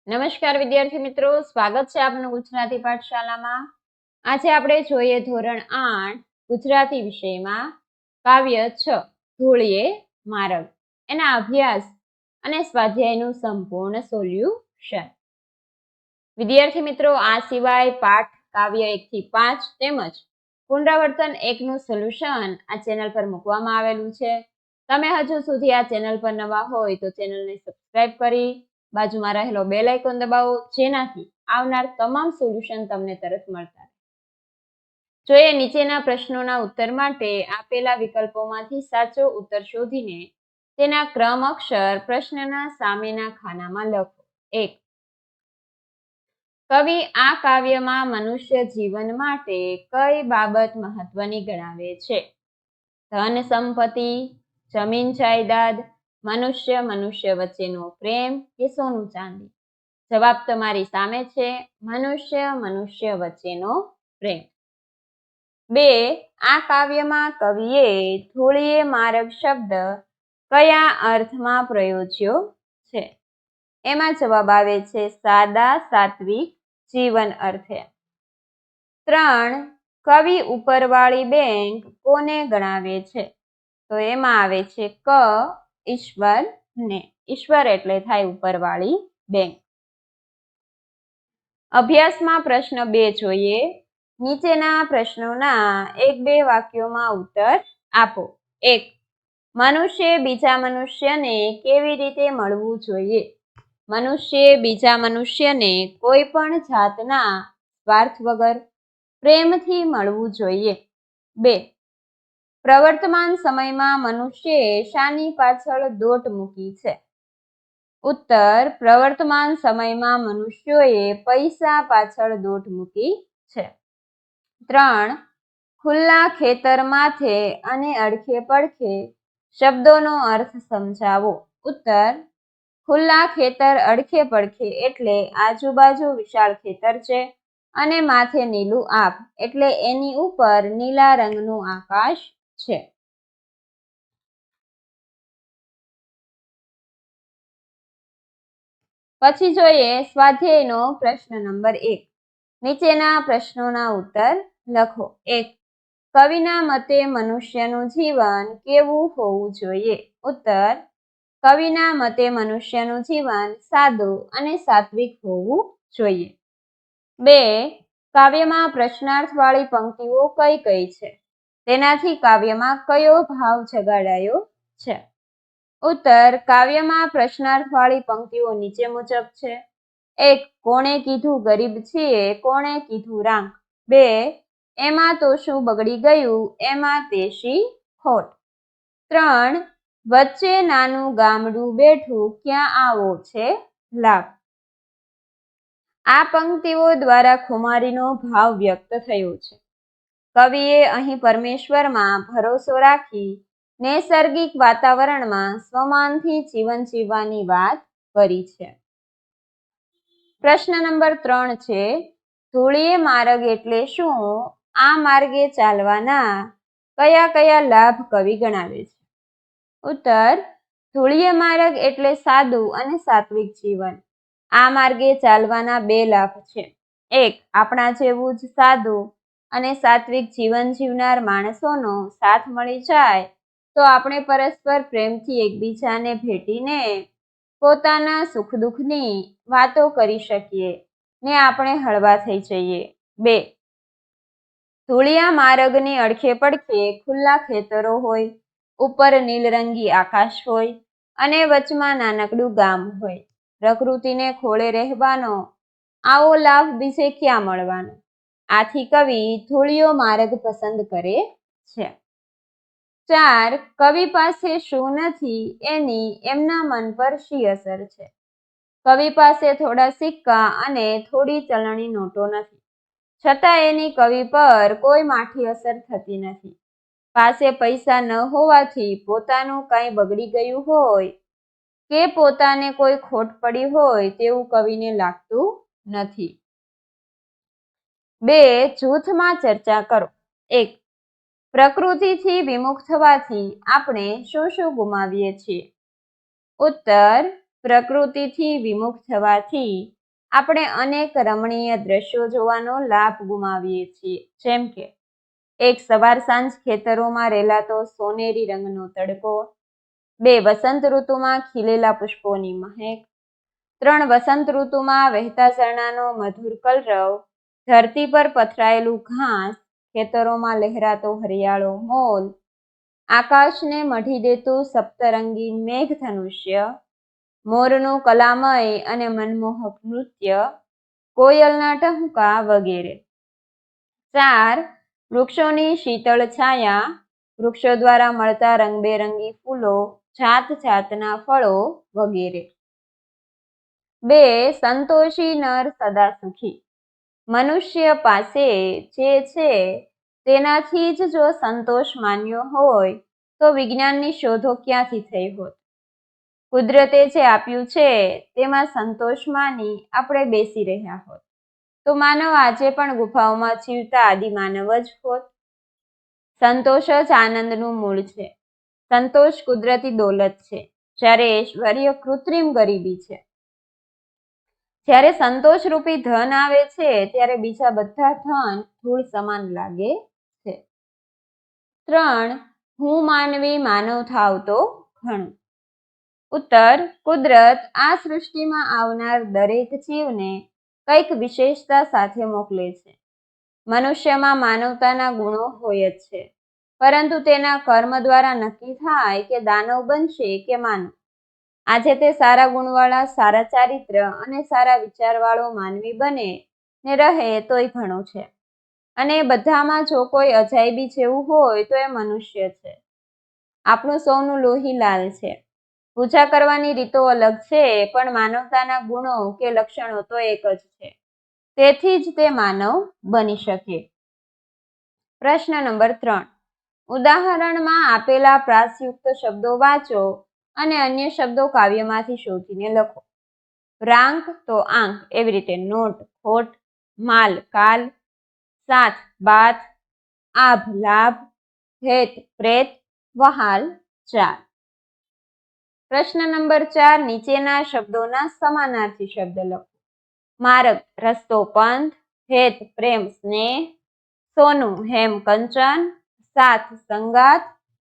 નમસ્કાર વિદ્યાર્થી મિત્રો, સ્વાગત છે આપનું ગુજરાતી પાઠશાલામાં। આજે આપણે જોઈએ ધોરણ 8 ગુજરાતી વિષયમાં કાવ્ય 6 ધૂળીએ મારગ, એના અભ્યાસ અને સ્વાધ્યાયનું સંપૂર્ણ સોલ્યુશન। વિદ્યાર્થી મિત્રો, આ સિવાય પાઠ કાવ્ય 1 થી 5 તેમજ પુનરાવર્તન 1 નું સોલ્યુશન આ ચેનલ પર મૂકવામાં આવેલું છે। તમે હજુ સુધી આ ચેનલ પર નવા હોય તો ચેનલને સબસ્ક્રાઇબ કરી બાજુમાં રહેલો બેલ આઇકોન દબાવો, જેનાથી આવનાર તમામ સોલ્યુશન તમને તરત મળતા રહે। જોઈએ નીચેના પ્રશ્નોના ઉત્તર માટે આપેલા વિકલ્પોમાંથી સાચો ઉત્તર શોધીને તેના ક્રમ અક્ષર પ્રશ્નના સામેના ખાનામાં લખો। 1. કવિ આ કાવ્યમાં મનુષ્ય જીવન માટે કઈ બાબત મહત્વની ગણાવે છે? ધન સંપત્તિ, જમીન જાયદાદ, મનુષ્ય વચ્ચેનો પ્રેમ કે સોનું ચાંદી? જવાબ તમારી સામે છે, મનુષ્ય વચ્ચેનો પ્રેમ। 2. આ કાવ્યમાં કવિએ ધૂળીએ મારગ શબ્દ કયા અર્થમાં પ્રયોજ્યો છે? એમાં જવાબ આવે છે સાદા સાત્વિક જીવન અર્થે। 3. કવિ ઉપરવાળી બેંક કોને ગણાવે છે? તો એમાં આવે છે ક ઈશ્વરને। ઈશ્વર એટલે થાય ઉપરવાળી બેંક। અભ્યાસમાં પ્રશ્ન 2 જોઈએ। નીચેના પ્રશ્નોના 1-2 વાક્યોમાં ઉત્તર આપો। 1. મનુષ્ય બીજા મનુષ્યને કેવી રીતે મળવું જોઈએ? મનુષ્ય બીજા મનુષ્યને કોઈ પણ જાતના સ્વાર્થ વગર પ્રેમથી મળવું જોઈએ। 2. પ્રવર્તમાન સમયમાં મનુષ્યએ શાની પાછળ દોટ મૂકી છે? ઉત્તર, પ્રવર્તમાન સમયમાં મનુષ્યોએ પૈસા પાછળ દોટ મૂકી છે। 3. ખુલ્લા ખેતર માથે અને અડખે પડખે શબ્દોનો અર્થ સમજાવો। ઉત્તર, ખુલ્લા ખેતર અડખે પડખે એટલે આજુબાજુ વિશાળ ખેતર છે અને માથે નીલું આભ એટલે એની ઉપર નીલા રંગનું આકાશ છે। પછી જોઈએ સ્વાધ્યાયનો પ્રશ્ન નંબર 1। નીચેના પ્રશ્નોના ઉત્તર લખો। 1. કવિના મતે મનુષ્યનું જીવન કેવું હોવું જોઈએ? ઉત્તર, કવિના મતે મનુષ્યનું જીવન સાદું અને સાત્વિક હોવું જોઈએ। 2. કાવ્યમાં પ્રશ્નાર્થવાળી પંક્તિઓ કઈ કઈ છે? તેનાથી કાવ્યમાં કયો ભાવ જગાડાયો છે? ઉત્તર, કાવ્યમાં પ્રશ્નાર્થવાળી પંક્તિઓ નીચે મુજબ છે। 1. કોણે કીધું ગરીબ છીએ, કોણે કીધું રાંક? 2. એમાં તો શું બગડી ગયું, એમાં તે શી ખોટ? 3. વચ્ચે નાનું ગામડું બેઠું, ક્યાં આવો છે લાભ? આ પંક્તિઓ દ્વારા ખુમારીનો ભાવ વ્યક્ત થયો છે। કવિએ અહીં પરમેશ્વરમાં ભરોસો રાખી નૈસર્ગિક વાતાવરણમાં સ્વમાનથી જીવન જીવવાની વાત કરી છે। પ્રશ્ન નંબર 3 છે, ધૂળીએ મારગ એટલે શું? આ માર્ગે ચાલવાના કયા કયા લાભ કવિ ગણાવે છે? ઉત્તર, ધૂળીએ મારગ એટલે સાદું અને સાત્વિક જીવન। આ માર્ગે ચાલવાના 2 લાભ છે। 1. આપણા જેવું જ સાદું અને સાત્વિક જીવન જીવનાર માણસોનો સાથ મળી જાય તો આપણે પરસ્પર પ્રેમથી એકબીજાને ભેટીને પોતાના સુખ દુઃખની વાતો કરી શકીએ ને આપણે હળવા થઈ જઈએ। 2. ધૂળિયા મારગની અડખે પડખે ખુલ્લા ખેતરો હોય, ઉપર નીલરંગી આકાશ હોય અને વચમાં નાનકડું ગામ હોય। પ્રકૃતિને ખોળે રહેવાનો આવો લાભ બીજે ક્યાં મળવાનો? આથી કવિ ધૂળિયો માર્ગ પસંદ કરે છે। 4. કવિ પાસે શું નથી એની એમના મન પર શી અસર છે? કવિ પાસે થોડા સિક્કા અને થોડી ચલણી નોટો નથી, છતાં એની કવિ પર કોઈ માઠી અસર થતી નથી। પાસે પૈસા ન હોવાથી પોતાનું કાંઈ બગડી ગયું હોય કે પોતાને કોઈ ખોટ પડી હોય તેવું કવિને લાગતું નથી। 2. જૂથમાં ચર્ચા કરો। 1. પ્રકૃતિથી વિમુખ થવાથી આપણે શું શું ગુમાવીએ છીએ? ઉત્તર, પ્રકૃતિથી વિમુખ થવાથી આપણે અનેક રમણીય દ્રશ્યો જોવાનો લાભ ગુમાવીએ છીએ, જેમ કે એક સવાર સાંજ ખેતરોમાં રેલાતો સોનેરી રંગનો તડકો, 2 વસંત ઋતુમાં ખીલેલા પુષ્પોની મહેક, 3 વસંત ઋતુમાં વહેતા ઝરણાનો મધુર કલરવ, ધરતી પર પથરાયેલું ઘાસ, ખેતરોમાં લહેરાતો હરિયાળો મોલ, આકાશને મઢી દેતું સપ્તરંગી મેઘધનુષ્ય, મોરનું કલામય અને મનમોહક નૃત્ય, કોયલના ટહુકા વગેરે. 4 વૃક્ષોની શીતળ છાયા, વૃક્ષો દ્વારા મળતા રંગબેરંગી ફૂલો, જાત જાતના ફળો વગેરે. 2 સંતોષી નર સદા સુખી, મનુષ્ય પાસે જે છે તેનાથી જ જો સંતોષ માન્યો હોય તો વિજ્ઞાનની શોધો ક્યાંથી થઈ હોત. કુદરતે જે આપ્યું છે તેમાં સંતોષ માની આપણે બેસી રહ્યા હોત તો માનવ આજે પણ ગુફાઓમાં જીવતા આદિમાનવ જ હોત. સંતોષ જ આનંદનું મૂળ છે. સંતોષ કુદરતી દોલત છે, જ્યારે ઐશ્વર્ય કૃત્રિમ ગરીબી છે. જ્યારે સંતોષ રૂપી ધન આવે છે ત્યારે બીજા બધા ધન ધૂળ સમાન લાગે છે. 3 હું માનવી માનવ થાવ તો ઘણું. ઉત્તર, કુદરત આ સૃષ્ટિમાં આવનાર દરેક જીવને કંઈક વિશેષતા સાથે મોકલે છે. મનુષ્યમાં માનવતાના ગુણો હોય જ છે, પરંતુ તેના કર્મ દ્વારા નક્કી થાય કે દાનવ બનશે કે માનવ. આજે તે સારા ગુણવાળા, સારા ચારિત્ર અને સારા વિચારવાળો માનવી બને ને રહે તોય ઘણું છે. અને બધામાં જો કોઈ અજાયબી જેવું હોય તો એ મનુષ્ય છે. આપણું સૌનું લોહી લાલ છે. પૂજા કરવાની રીતો અલગ છે, પણ માનવતાના ગુણો કે લક્ષણો તો એક જ છે. તેથી જ તે માનવ બની શકે. પ્રશ્ન નંબર 3. ઉદાહરણમાં આપેલા પ્રાસયુક્ત શબ્દો વાંચો અને અન્ય શબ્દો કાવ્યમાંથી શોધીને લખો. રાંક તો આંક, એવી રીતે નોટ ખોટ, માલ કાલ, સાથ બાથ, આભ લાભ, હેત પ્રેત, વહાલ ચાર. પ્રશ્ન નંબર 4. નીચેના શબ્દોના સમાનાર્થી શબ્દ લખો. માર્ગ રસ્તો પંથ, હેત પ્રેમ સ્નેહ, સોનું હેમ કંચન, સાથ સંગાત,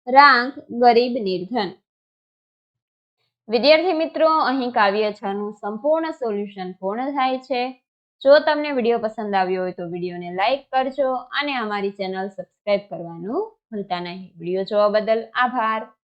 રાંક ગરીબ નિર્ધન. વિદ્યાર્થી મિત્રો, અહીં કાવ્ય 6 નું સંપૂર્ણ સોલ્યુશન પૂર્ણ થાય છે. જો તમને વિડીયો પસંદ આવ્યો હોય તો વિડીયોને લાઈક કરજો અને અમારી ચેનલ સબસ્ક્રાઇબ કરવાનું ભૂલતા નહીં. વિડીયો જોવા બદલ આભાર.